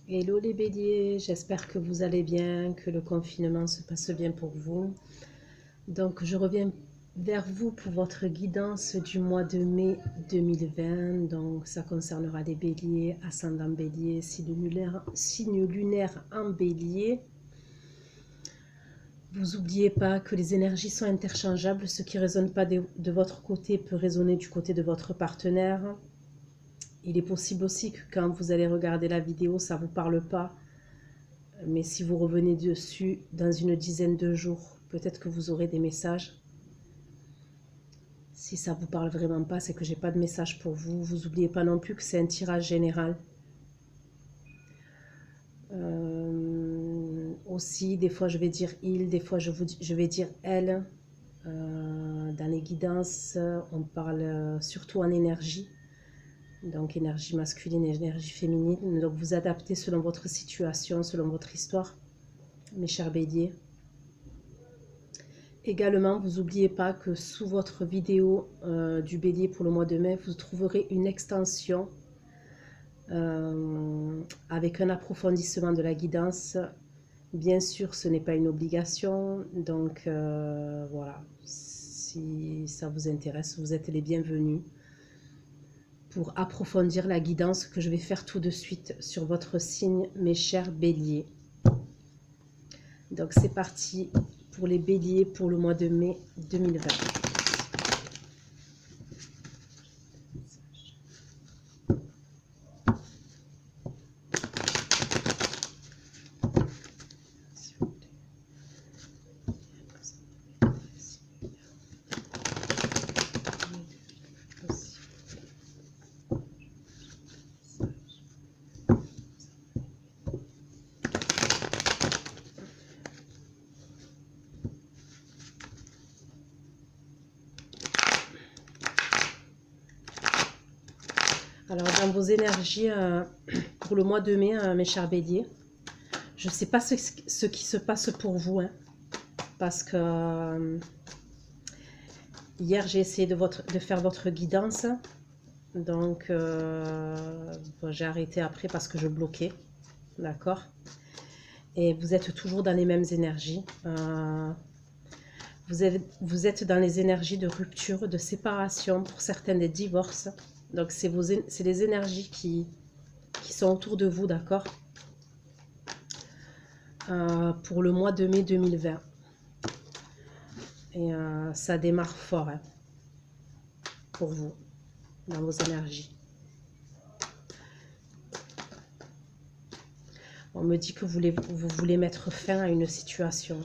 Hello les béliers, j'espère que vous allez bien, que le confinement se passe bien pour vous. Donc je reviens vers vous pour votre guidance du mois de mai 2020. Donc ça concernera les béliers, ascendant bélier, signe lunaire en bélier. Vous n'oubliez pas que les énergies sont interchangeables. Ce qui ne résonne pas de votre côté peut résonner du côté de votre partenaire. Il est possible aussi que quand vous allez regarder la vidéo, ça ne vous parle pas. Mais si vous revenez dessus dans une dizaine de jours, peut-être que vous aurez des messages. Si ça ne vous parle vraiment pas, c'est que j'ai pas de message pour vous. Vous n'oubliez pas non plus que c'est un tirage général. Aussi, des fois je vais dire il, des fois je vais dire elle. Dans les guidances, on parle surtout en énergie. Donc énergie masculine et énergie féminine. Donc vous adaptez selon votre situation, selon votre histoire, mes chers béliers. Également, vous n'oubliez pas que sous votre vidéo du bélier pour le mois de mai, vous trouverez une extension avec un approfondissement de la guidance. Bien sûr, ce n'est pas une obligation, donc voilà, si ça vous intéresse, vous êtes les bienvenus pour approfondir la guidance que je vais faire tout de suite sur votre signe, mes chers béliers. Donc c'est parti pour les béliers pour le mois de mai 2020. Alors, dans vos énergies pour le mois de mai, mes chers béliers, je ne sais pas ce qui se passe pour vous, hein, parce que hier, j'ai essayé de faire votre guidance, donc bon, j'ai arrêté après parce que je bloquais, d'accord? Et vous êtes toujours dans les mêmes énergies. Vous êtes dans les énergies de rupture, de séparation, pour certains des divorces. Donc, c'est les énergies qui sont autour de vous, d'accord, pour le mois de mai 2020. Et ça démarre fort hein, pour vous, dans vos énergies. On me dit que vous voulez mettre fin à une situation.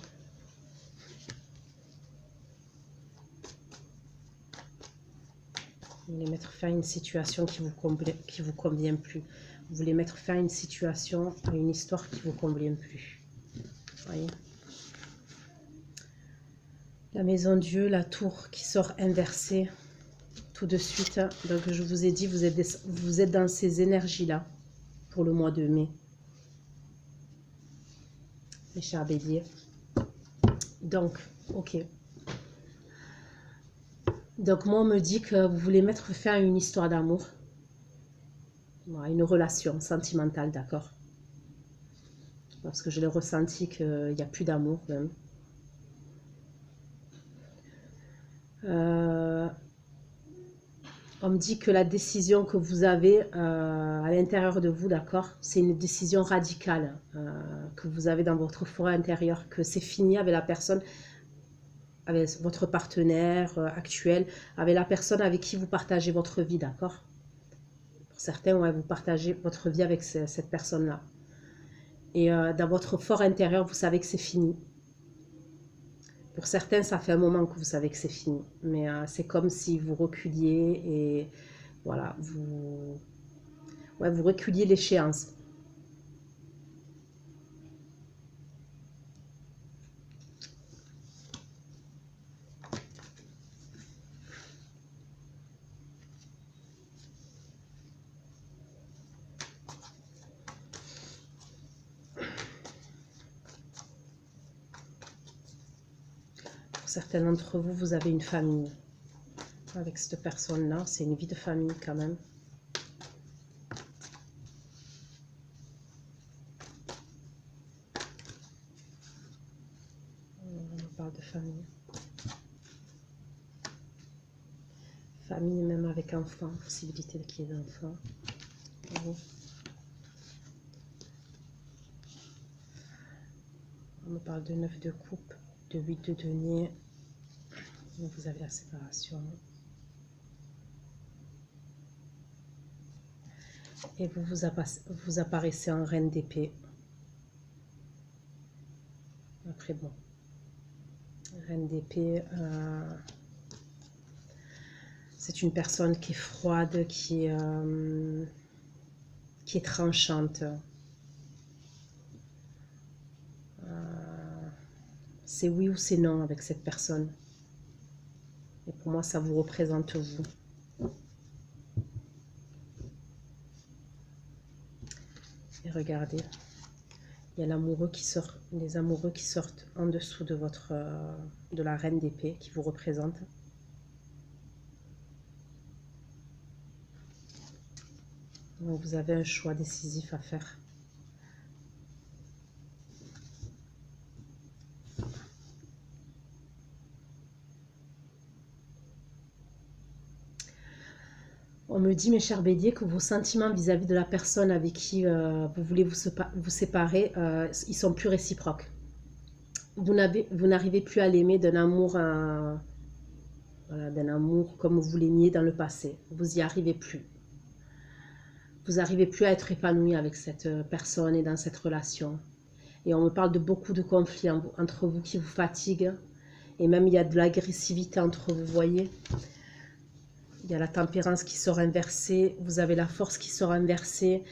Vous voulez mettre fin à une situation qui vous convient plus. Vous voulez mettre fin à une situation, à une histoire qui vous convient plus. Voyez, la maison Dieu, la tour qui sort inversée tout de suite. Donc je vous ai dit, vous êtes dans ces énergies-là pour le mois de mai. Mes chers béliers. Donc, ok. Donc moi, on me dit que vous voulez mettre fin à une histoire d'amour. Une relation sentimentale, d'accord. Parce que je l'ai ressenti qu'il n'y a plus d'amour même. On me dit que la décision que vous avez à l'intérieur de vous, d'accord, c'est une décision radicale que vous avez dans votre forêt intérieure, que c'est fini avec la personne, avec votre partenaire actuel, avec la personne avec qui vous partagez votre vie, d'accord. Pour certains, ouais, vous partagez votre vie avec cette personne-là. Et dans votre fort intérieur, vous savez que c'est fini. Pour certains, ça fait un moment que vous savez que c'est fini. Mais c'est comme si vous reculiez et voilà, vous reculiez l'échéance. Pour certains d'entre vous, vous avez une famille. Avec cette personne-là, c'est une vie de famille quand même. famille. Famille, même avec enfants, possibilité qu'il y ait d'enfants. Oui. On me parle de 9 de coupe, de 8 de denier. Vous avez la séparation. Et vous apparaissez en reine d'épée. Après, bon. Reine d'épée, c'est une personne qui est froide, qui est tranchante. C'est oui ou c'est non avec cette personne. Et pour moi, ça vous représente vous. Et regardez, il y a l'amoureux qui sort, les amoureux qui sortent en dessous de votre, de la reine d'épée qui vous représente. Donc vous avez un choix décisif à faire. On me dit, mes chers béliers, que vos sentiments vis-à-vis de la personne avec qui vous voulez vous séparer, ils sont plus réciproques. Vous n'arrivez plus à l'aimer d'un amour, voilà, d'un amour comme vous l'aimiez dans le passé. Vous n'y arrivez plus. Vous n'arrivez plus à être épanoui avec cette personne et dans cette relation. Et on me parle de beaucoup de conflits entre vous qui vous fatiguent. Et même il y a de l'agressivité entre vous, voyez. Il y a la tempérance qui sort inversée, vous avez la force qui sort inversée.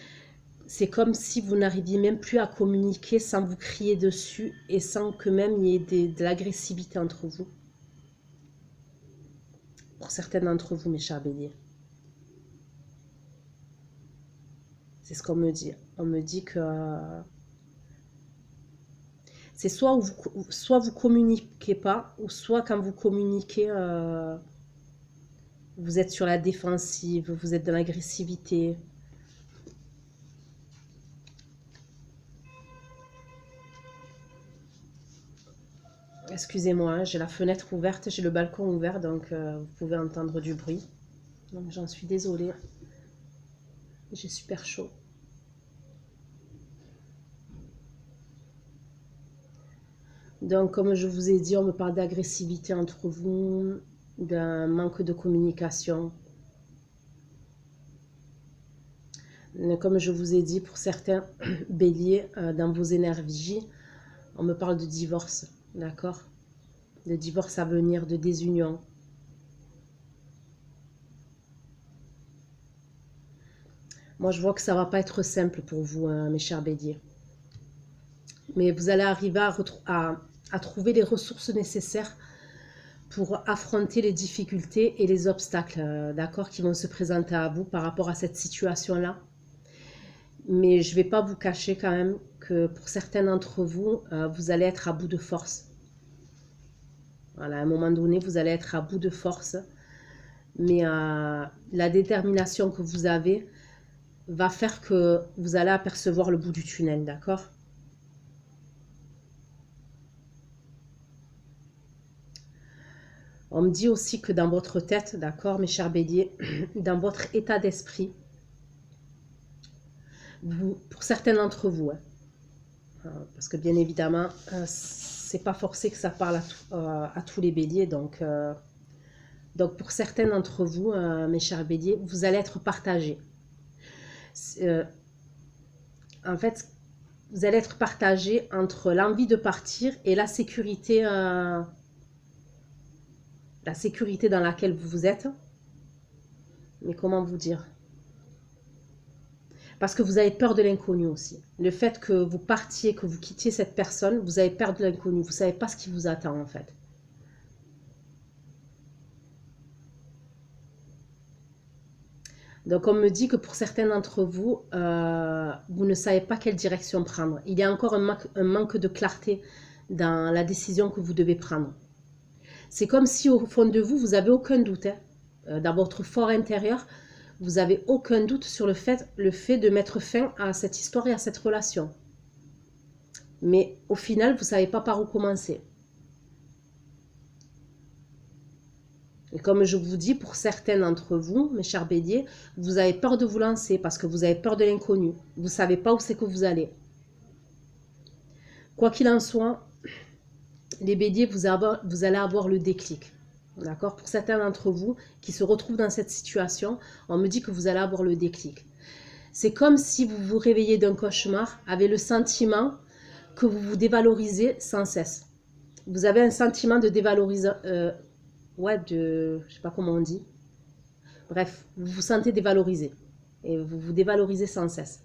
C'est comme si vous n'arriviez même plus à communiquer sans vous crier dessus et sans que même il y ait de l'agressivité entre vous. Pour certains d'entre vous, mes chers béliers. C'est ce qu'on me dit. On me dit que c'est soit vous communiquez pas, ou soit quand vous communiquez, vous êtes sur la défensive, vous êtes dans l'agressivité. Excusez-moi, hein, j'ai la fenêtre ouverte, j'ai le balcon ouvert, donc vous pouvez entendre du bruit. Donc j'en suis désolée. J'ai super chaud. Donc comme je vous ai dit, on me parle d'agressivité entre vous, d'un manque de communication. Comme je vous ai dit, pour certains béliers, dans vos énergies, on me parle de divorce, d'accord? De divorce à venir, de désunion. Moi, je vois que ça ne va pas être simple pour vous, hein, mes chers béliers. Mais vous allez arriver à trouver les ressources nécessaires pour affronter les difficultés et les obstacles, d'accord, qui vont se présenter à vous par rapport à cette situation-là. Mais je ne vais pas vous cacher quand même que pour certains d'entre vous, vous allez être à bout de force. Voilà, à un moment donné, vous allez être à bout de force. Mais la détermination que vous avez va faire que vous allez apercevoir le bout du tunnel, d'accord? On me dit aussi que dans votre tête, d'accord, mes chers béliers, dans votre état d'esprit, pour certains d'entre vous, hein, parce que bien évidemment, c'est pas forcé que ça parle à tous les béliers, donc pour certains d'entre vous, mes chers béliers, vous allez être partagés. En fait, vous allez être partagés entre l'envie de partir et la sécurité dans laquelle vous êtes. Mais comment vous dire? Parce que vous avez peur de l'inconnu aussi. Le fait que vous partiez, que vous quittiez cette personne, vous avez peur de l'inconnu. Vous ne savez pas ce qui vous attend en fait. Donc on me dit que pour certains d'entre vous, vous ne savez pas quelle direction prendre. Il y a encore un manque de clarté dans la décision que vous devez prendre. C'est comme si au fond de vous, vous n'avez aucun doute. Hein. Dans votre fort intérieur, vous n'avez aucun doute sur le fait de mettre fin à cette histoire et à cette relation. Mais au final, vous ne savez pas par où commencer. Et comme je vous dis, pour certains d'entre vous, mes chers béliers, vous avez peur de vous lancer parce que vous avez peur de l'inconnu. Vous ne savez pas où c'est que vous allez. Quoi qu'il en soit, les béliers, vous allez avoir le déclic. D'accord? Pour certains d'entre vous qui se retrouvent dans cette situation, on me dit que vous allez avoir le déclic. C'est comme si vous vous réveillez d'un cauchemar avec le sentiment que vous vous dévalorisez sans cesse. Vous avez un sentiment de dévalorisation, je sais pas comment on dit. Bref, vous vous sentez dévalorisé et vous vous dévalorisez sans cesse.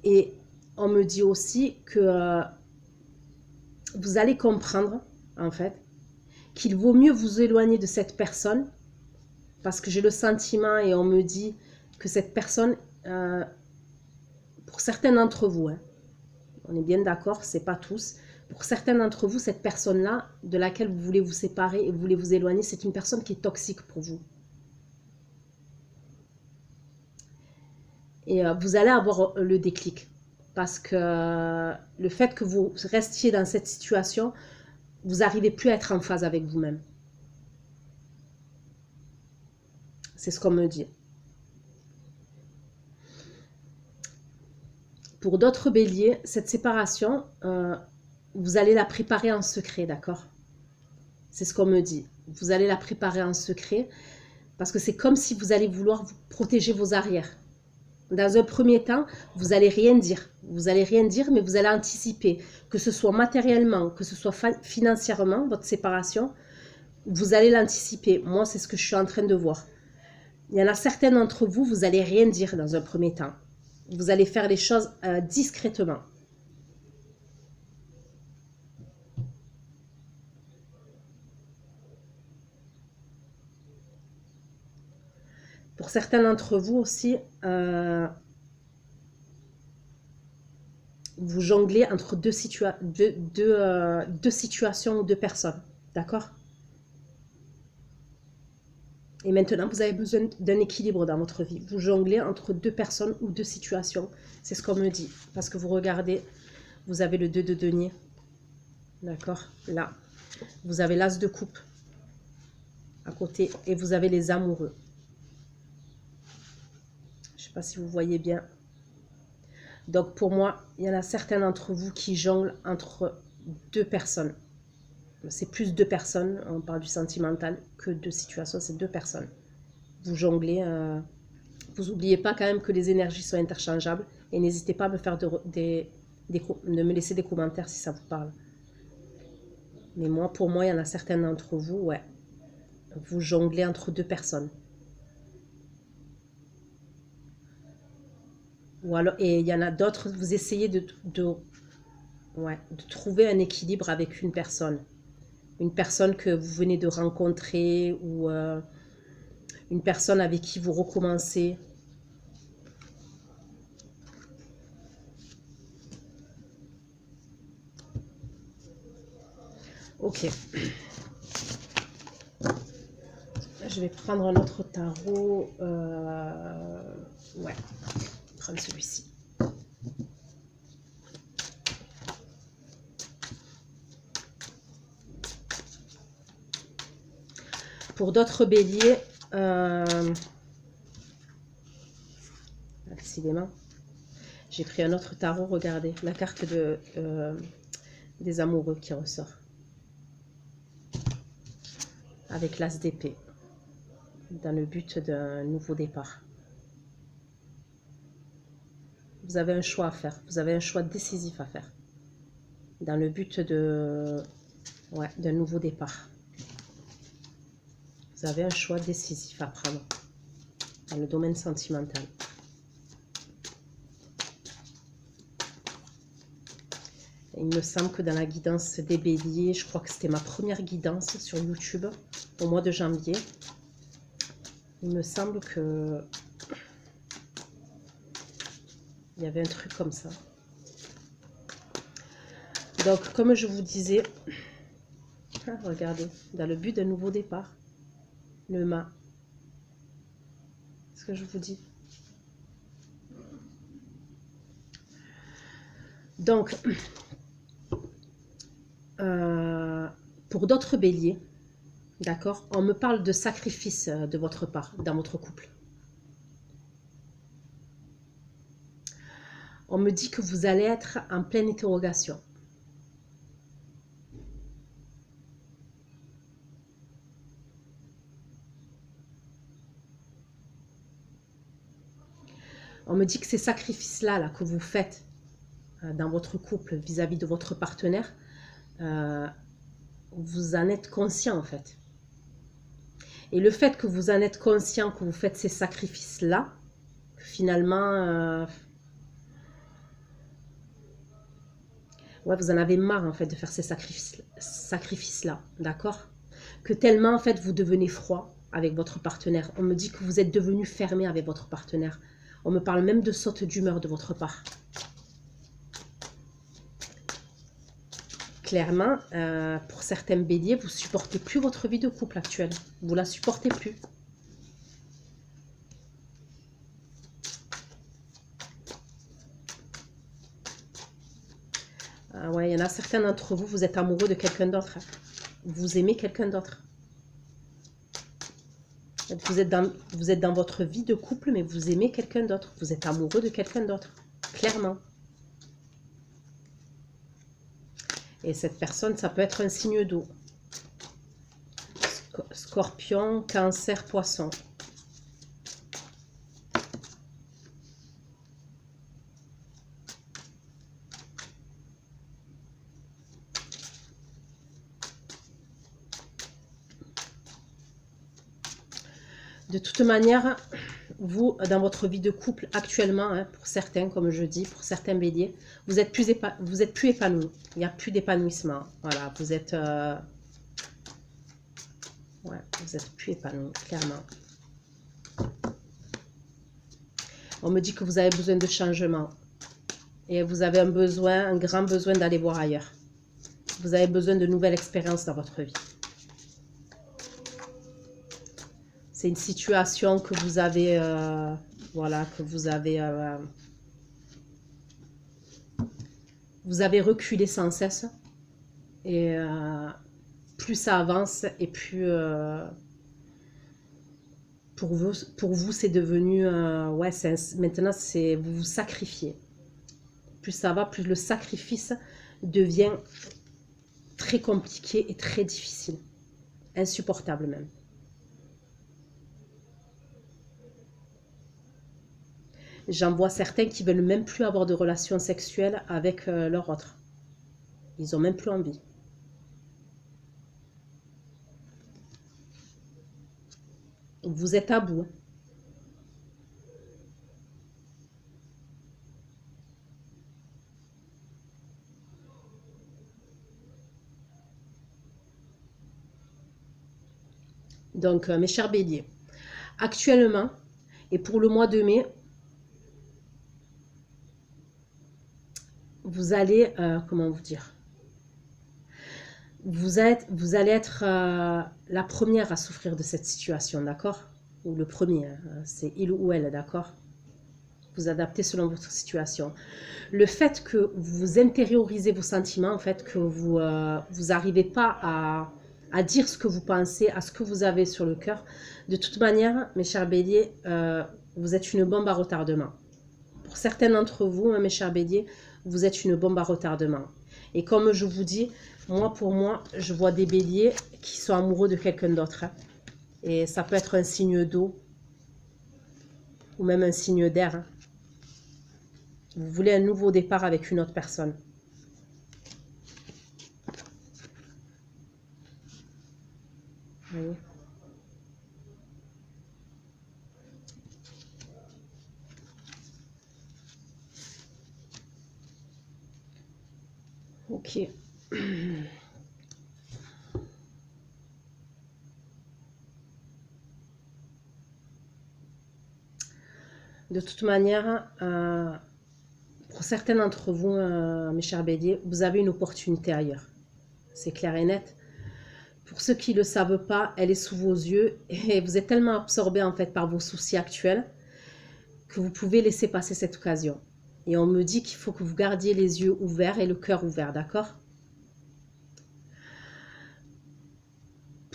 Et on me dit aussi que vous allez comprendre, en fait, qu'il vaut mieux vous éloigner de cette personne parce que j'ai le sentiment et on me dit que cette personne, pour certains d'entre vous, hein, on est bien d'accord, c'est pas tous, pour certains d'entre vous, cette personne-là, de laquelle vous voulez vous séparer et vous voulez vous éloigner, c'est une personne qui est toxique pour vous. Et vous allez avoir le déclic. Parce que le fait que vous restiez dans cette situation, vous n'arrivez plus à être en phase avec vous-même. C'est ce qu'on me dit. Pour d'autres béliers, cette séparation, vous allez la préparer en secret, d'accord? C'est ce qu'on me dit. Vous allez la préparer en secret parce que c'est comme si vous allez vouloir vous protéger vos arrières. Dans un premier temps, vous n'allez rien dire. Vous n'allez rien dire, mais vous allez anticiper. Que ce soit matériellement, que ce soit financièrement, votre séparation, vous allez l'anticiper. Moi, c'est ce que je suis en train de voir. Il y en a certains d'entre vous, vous n'allez rien dire dans un premier temps. Vous allez faire les choses discrètement. Pour certains d'entre vous aussi, vous jonglez entre deux situations ou deux personnes. D'accord? Et maintenant, vous avez besoin d'un équilibre dans votre vie. Vous jonglez entre deux personnes ou deux situations. C'est ce qu'on me dit. Parce que vous regardez, vous avez le 2 de denier. D'accord? Là. Vous avez l'as de coupe à côté. Et vous avez les amoureux. Je ne sais pas si vous voyez bien. Donc pour moi, il y en a certains d'entre vous qui jonglent entre deux personnes. C'est plus deux personnes, on parle du sentimental, que deux situations, c'est deux personnes. Vous jonglez, vous n'oubliez pas quand même que les énergies sont interchangeables et n'hésitez pas à me faire de me laisser des commentaires si ça vous parle. Mais moi, pour moi, il y en a certains d'entre vous, ouais, vous jonglez entre deux personnes. Ou alors, et il y en a d'autres, vous essayez de trouver un équilibre avec une personne. Une personne que vous venez de rencontrer ou une personne avec qui vous recommencez. Ok. Je vais prendre un autre tarot. Ouais, prendre celui-ci. Pour d'autres béliers, décidément, j'ai pris un autre tarot, regardez, la carte des amoureux qui ressort. Avec l'as d'épée, dans le but d'un nouveau départ. Vous avez un choix à faire, vous avez un choix décisif à faire, dans le but d'un nouveau départ. Vous avez un choix décisif à prendre dans le domaine sentimental. Et il me semble que dans la guidance des béliers, je crois que c'était ma première guidance sur YouTube au mois de janvier. Il me semble que il y avait un truc comme ça. Donc, comme je vous disais, regardez, dans le but d'un nouveau départ. Le mât. Ce que je vous dis. Donc, Pour d'autres béliers, d'accord, on me parle de sacrifice de votre part dans votre couple. On me dit que vous allez être en pleine interrogation. On me dit que ces sacrifices-là là, que vous faites dans votre couple vis-à-vis de votre partenaire, vous en êtes conscient en fait. Et le fait que vous en êtes conscient, que vous faites ces sacrifices-là, finalement, ouais, vous en avez marre en fait de faire ces sacrifices-là, d'accord? Que tellement en fait vous devenez froid avec votre partenaire. On me dit que vous êtes devenu fermé avec votre partenaire. On me parle même de saute d'humeur de votre part. Clairement, pour certains béliers, vous ne supportez plus votre vie de couple actuelle. Vous ne la supportez plus. Ouais, il y en a certains d'entre vous, vous êtes amoureux de quelqu'un d'autre. Vous aimez quelqu'un d'autre. Vous êtes dans votre vie de couple, mais vous aimez quelqu'un d'autre. Vous êtes amoureux de quelqu'un d'autre. Clairement. Et cette personne, ça peut être un signe d'eau. Scorpion, Cancer, Poisson. De toute manière, vous, dans votre vie de couple actuellement, hein, pour certains, comme je dis, pour certains béliers, vous êtes plus épanoui. Il n'y a plus d'épanouissement. Voilà, vous êtes... ouais, vous êtes plus épanoui, clairement. On me dit que vous avez besoin de changement. Et vous avez un grand besoin d'aller voir ailleurs. Vous avez besoin de nouvelles expériences dans votre vie. C'est une situation que vous avez, voilà, que vous avez reculé sans cesse. Et plus ça avance, et plus pour vous c'est devenu, ouais, maintenant vous vous sacrifiez. Plus ça va, plus le sacrifice devient très compliqué et très difficile. Insupportable même. J'en vois certains qui ne veulent même plus avoir de relations sexuelles avec leur autre. Ils n'ont même plus envie. Vous êtes à bout. Donc, mes chers béliers, actuellement, et pour le mois de mai, vous allez, comment vous dire, vous allez être la première à souffrir de cette situation, d'accord? Ou le premier, c'est il ou elle, d'accord? Vous adaptez selon votre situation. Le fait que vous intériorisez vos sentiments, en fait, que vous n'arrivez pas à dire ce que vous pensez, à ce que vous avez sur le cœur, de toute manière, mes chers béliers, vous êtes une bombe à retardement. Pour certains d'entre vous, mes chers béliers, vous êtes une bombe à retardement. Et comme je vous dis, pour moi, je vois des béliers qui sont amoureux de quelqu'un d'autre. Hein. Et ça peut être un signe d'eau ou même un signe d'air. Hein. Vous voulez un nouveau départ avec une autre personne. Vous voyez ? Ok. De toute manière, pour certains d'entre vous, mes chers béliers, vous avez une opportunité ailleurs. C'est clair et net. Pour ceux qui ne le savent pas, elle est sous vos yeux et vous êtes tellement absorbé en fait par vos soucis actuels que vous pouvez laisser passer cette occasion. Et on me dit qu'il faut que vous gardiez les yeux ouverts et le cœur ouvert, d'accord ?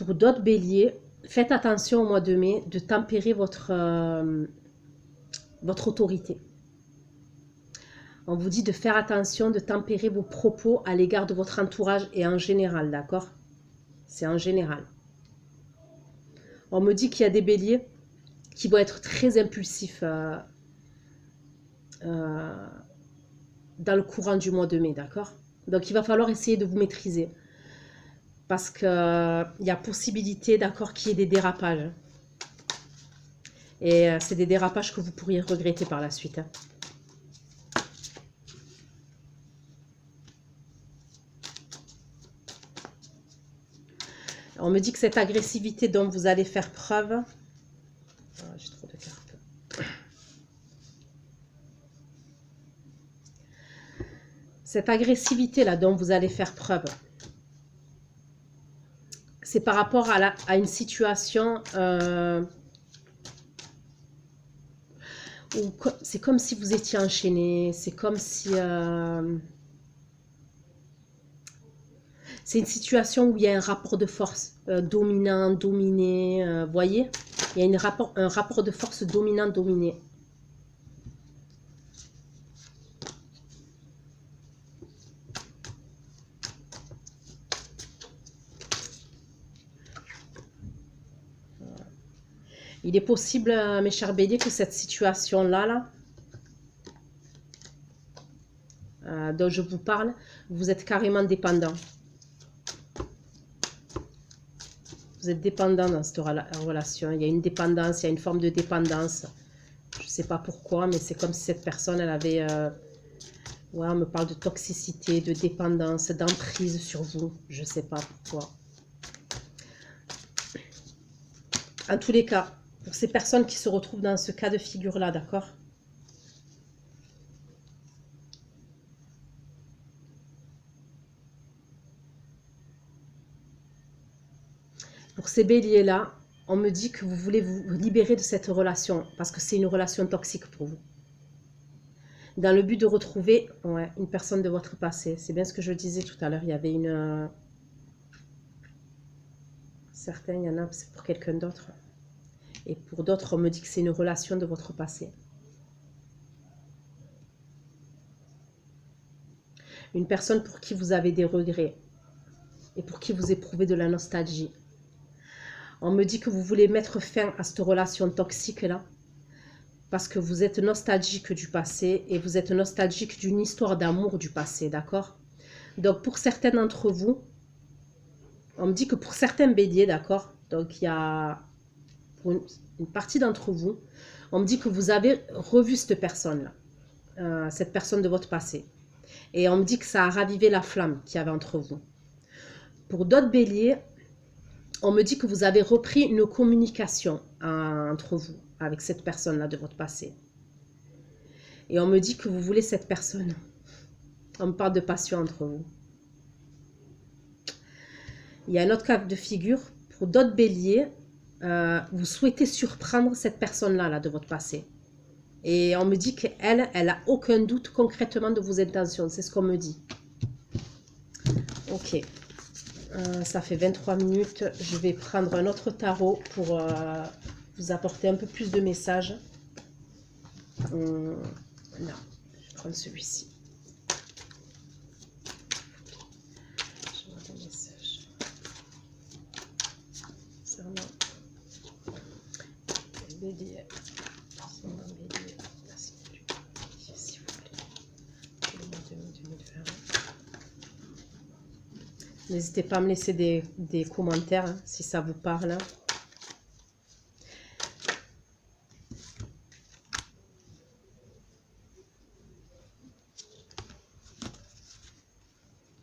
pour d'autres béliers, faites attention au mois de mai de tempérer votre autorité. On vous dit de faire attention, de tempérer vos propos à l'égard de votre entourage et en général, d'accord? C'est en général. On me dit qu'il y a des béliers qui vont être très impulsifs dans le courant du mois de mai, d'accord? Donc il va falloir essayer de vous maîtriser. Parce qu'il y a possibilité, d'accord, qu'il y ait des dérapages. Et c'est des dérapages que vous pourriez regretter par la suite. Hein. On me dit que cette agressivité dont vous allez faire preuve... Ah, j'ai trop de cartes. Cette agressivité-là dont vous allez faire preuve, c'est par rapport à une situation où c'est comme si vous étiez enchaîné, c'est comme si... c'est une situation où il y a un rapport de force dominant, dominé, voyez? Il y a un rapport de force dominant-dominé. Il est possible, mes chers béliers, que cette situation-là, dont je vous parle, vous êtes carrément dépendant. Vous êtes dépendant dans cette relation. Il y a une dépendance, il y a une forme de dépendance. Je ne sais pas pourquoi, mais c'est comme si cette personne, elle avait... ouais, on me parle de toxicité, de dépendance, d'emprise sur vous. Je ne sais pas pourquoi. En tous les cas, pour ces personnes qui se retrouvent dans ce cas de figure-là, d'accord? Pour ces béliers-là, on me dit que vous voulez vous libérer de cette relation parce que c'est une relation toxique pour vous. Dans le but de retrouver une personne de votre passé. C'est bien ce que je disais tout à l'heure. Il y avait une... Certains, il y en a, c'est pour quelqu'un d'autre. Et pour d'autres, on me dit que c'est une relation de votre passé. Une personne pour qui vous avez des regrets et pour qui vous éprouvez de la nostalgie. On me dit que vous voulez mettre fin à cette relation toxique-là parce que vous êtes nostalgique du passé et vous êtes nostalgique d'une histoire d'amour du passé, d'accord? Donc, pour certains d'entre vous, on me dit que pour certains béliers, d'accord? Donc, il y a pour une partie d'entre vous, on me dit que vous avez revu cette personne-là, cette personne de votre passé. Et on me dit que ça a ravivé la flamme qu'il y avait entre vous. Pour d'autres béliers, on me dit que vous avez repris une communication entre vous avec cette personne-là de votre passé. Et on me dit que vous voulez cette personne. On me parle de passion entre vous. Il y a un autre cas de figure. Pour d'autres béliers, vous souhaitez surprendre cette personne-là de votre passé. Et on me dit qu'elle, elle n'a aucun doute concrètement de vos intentions. C'est ce qu'on me dit. Ok. Ça fait 23 minutes. Je vais prendre un autre tarot pour vous apporter un peu plus de messages. Non, je vais prendre celui-ci. Je vois un message. Bélier. S'il vous plaît. N'hésitez pas à me laisser des commentaires hein, si ça vous parle.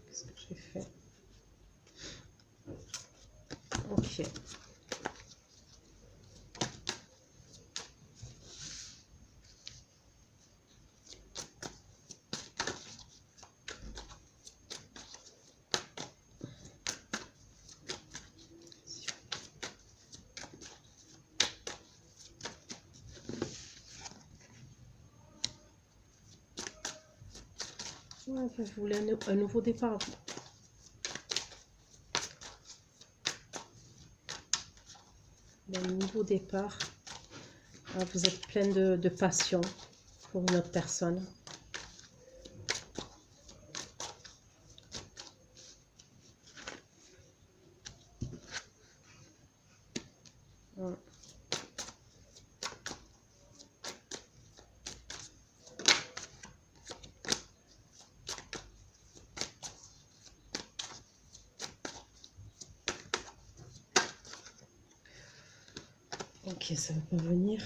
Qu'est-ce que j'ai fait? Ok. Ouais, je voulais un nouveau départ. au départ, vous êtes plein de passion pour une autre personne. Ok, ça va pas venir.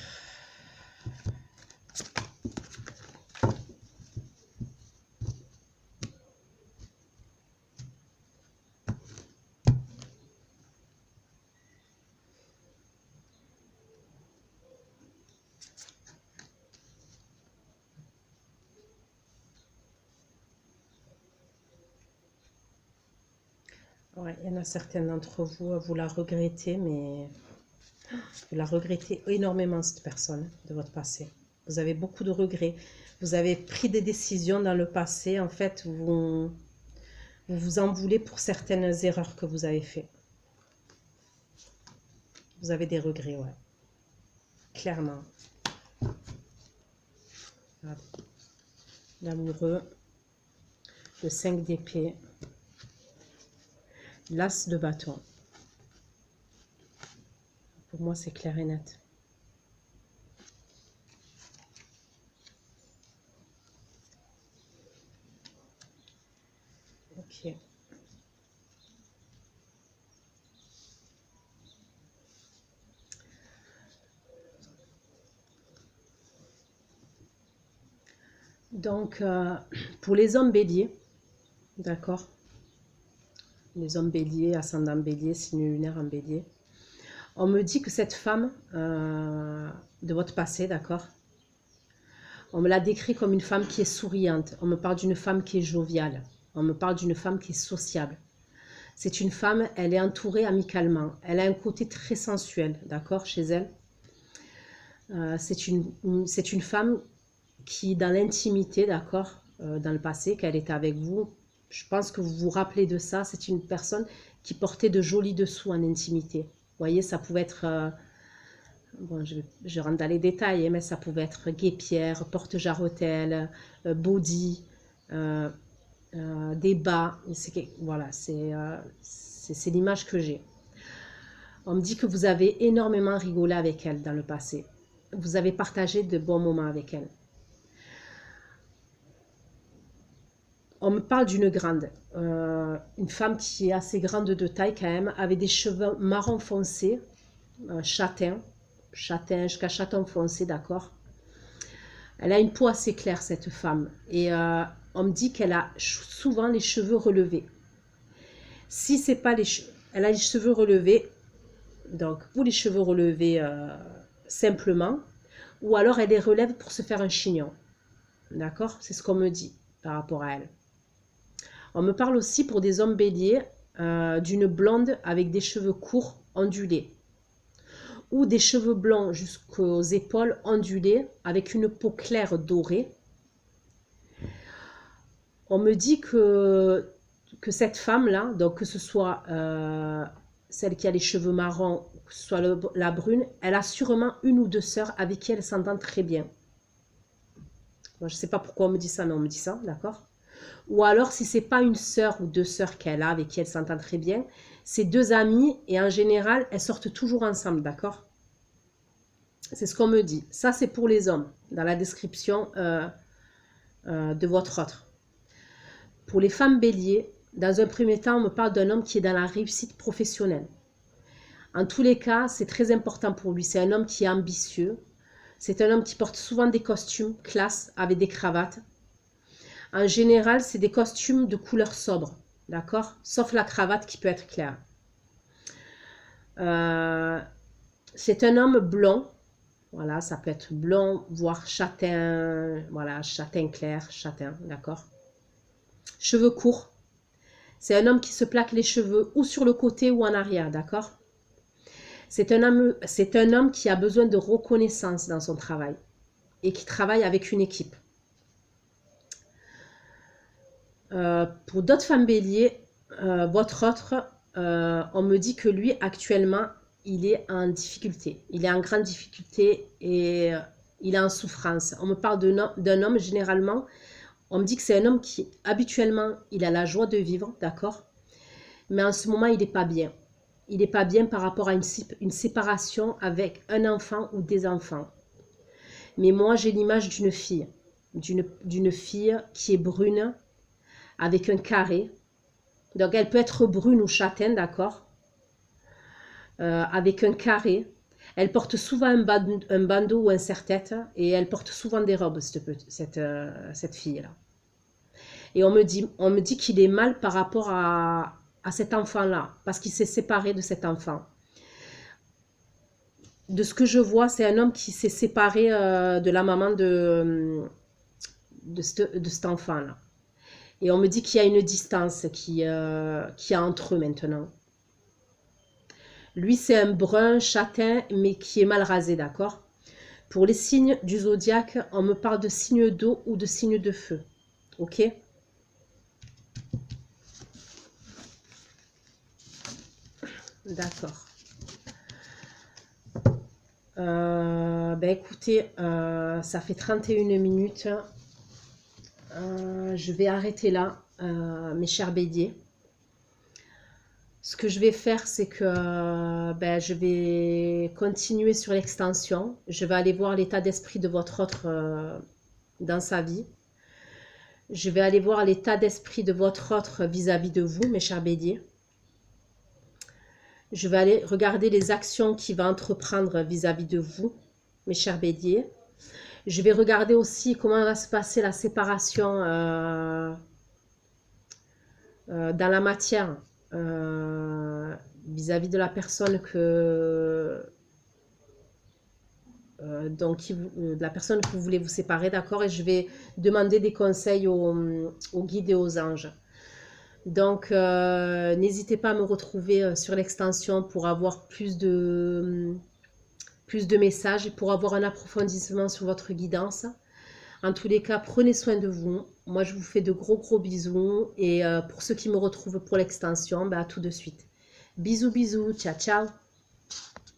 Ouais, il y en a certains d'entre vous, vous la regrettez, mais vous la regrettez énormément, cette personne de votre passé. Vous avez beaucoup de regrets. Vous avez pris des décisions dans le passé. En fait, vous vous en voulez pour certaines erreurs que vous avez faites. Vous avez des regrets, ouais. Clairement. L'amoureux. Le 5 d'épée. L'as de bâton. Pour moi, c'est clair et net. Ok. Donc, pour les hommes béliers, d'accord? Les hommes béliers, ascendant bélier, signe lunaire en bélier. On me dit que cette femme de votre passé, d'accord? On me la décrit comme une femme qui est souriante. On me parle d'une femme qui est joviale. On me parle d'une femme qui est sociable. C'est une femme, elle est entourée amicalement. Elle a un côté très sensuel, d'accord, chez elle. C'est une femme qui, dans l'intimité, d'accord, dans le passé, qu'elle était avec vous, je pense que vous vous rappelez de ça. C'est une personne qui portait de jolis dessous en intimité. Vous voyez, ça pouvait être... bon, je rentre dans les détails, mais ça pouvait être guêpière, porte-jarretelle, body, des bas. Voilà, c'est l'image que j'ai. On me dit que vous avez énormément rigolé avec elle dans le passé. Vous avez partagé de bons moments avec elle. On me parle d'une grande, une femme qui est assez grande de taille quand même, avec des cheveux marron foncé, châtain jusqu'à châtain foncé, d'accord. Elle a une peau assez claire, cette femme, et on me dit qu'elle a souvent les cheveux relevés. Si c'est pas les cheveux, elle a les cheveux relevés, donc vous les cheveux relevés simplement, ou alors elle les relève pour se faire un chignon, d'accord. C'est ce qu'on me dit par rapport à elle. On me parle aussi pour des hommes béliers d'une blonde avec des cheveux courts ondulés ou des cheveux blonds jusqu'aux épaules ondulés avec une peau claire dorée. On me dit que cette femme-là, donc que ce soit celle qui a les cheveux marrons, que ce soit la brune, elle a sûrement une ou deux sœurs avec qui elle s'entend très bien. Moi, je ne sais pas pourquoi on me dit ça, mais on me dit ça, d'accord. Ou alors, si ce n'est pas une sœur ou deux sœurs qu'elle a avec qui elle s'entend très bien, c'est deux amies et en général, elles sortent toujours ensemble, d'accord. C'est ce qu'on me dit. Ça, c'est pour les hommes, dans la description de votre autre. Pour les femmes béliers, dans un premier temps, on me parle d'un homme qui est dans la réussite professionnelle. En tous les cas, c'est très important pour lui. C'est un homme qui est ambitieux. C'est un homme qui porte souvent des costumes classe avec des cravates. En général, c'est des costumes de couleur sobre, d'accord? Sauf la cravate qui peut être claire. C'est un homme blond. Voilà, ça peut être blond, voire châtain. Voilà, châtain clair, châtain, d'accord? Cheveux courts. C'est un homme qui se plaque les cheveux ou sur le côté ou en arrière, d'accord? C'est un homme qui a besoin de reconnaissance dans son travail et qui travaille avec une équipe. Pour d'autres femmes béliers, votre autre, on me dit que lui, actuellement, il est en difficulté. Il est en grande difficulté et il est en souffrance. On me parle d'un homme, généralement, on me dit que c'est un homme qui, habituellement, il a la joie de vivre, d'accord? Mais en ce moment, il n'est pas bien. Il n'est pas bien par rapport à une séparation avec un enfant ou des enfants. Mais moi, j'ai l'image d'une fille. D'une fille qui est brune, avec un carré. Donc, elle peut être brune ou châtaine, d'accord? Avec un carré. Elle porte souvent un bandeau ou un serre-tête et elle porte souvent des robes, cette fille-là. Et on me dit qu'il est mal par rapport à cet enfant-là, parce qu'il s'est séparé de cet enfant. De ce que je vois, c'est un homme qui s'est séparé de la maman de cet enfant-là. Et on me dit qu'il y a une distance qui y a entre eux maintenant. Lui, c'est un brun châtain, mais qui est mal rasé, d'accord? Pour les signes du zodiaque, on me parle de signes d'eau ou de signes de feu. Ok? D'accord. Ben écoutez, ça fait 31 minutes. Je vais arrêter là, mes chers béliers. Ce que je vais faire, c'est que je vais continuer sur l'extension. Je vais aller voir l'état d'esprit de votre autre dans sa vie. Je vais aller voir l'état d'esprit de votre autre vis-à-vis de vous, mes chers béliers. Je vais aller regarder les actions qu'il va entreprendre vis-à-vis de vous, mes chers béliers. Je vais regarder aussi comment va se passer la séparation dans la matière vis-à-vis de la personne que de la personne que vous voulez vous séparer, d'accord? Et je vais demander des conseils aux guides et aux anges. Donc, n'hésitez pas à me retrouver sur l'extension pour avoir plus de messages et pour avoir un approfondissement sur votre guidance. En tous les cas, prenez soin de vous. Moi, je vous fais de gros bisous. Et pour ceux qui me retrouvent pour l'extension, à tout de suite. Bisous, ciao, ciao.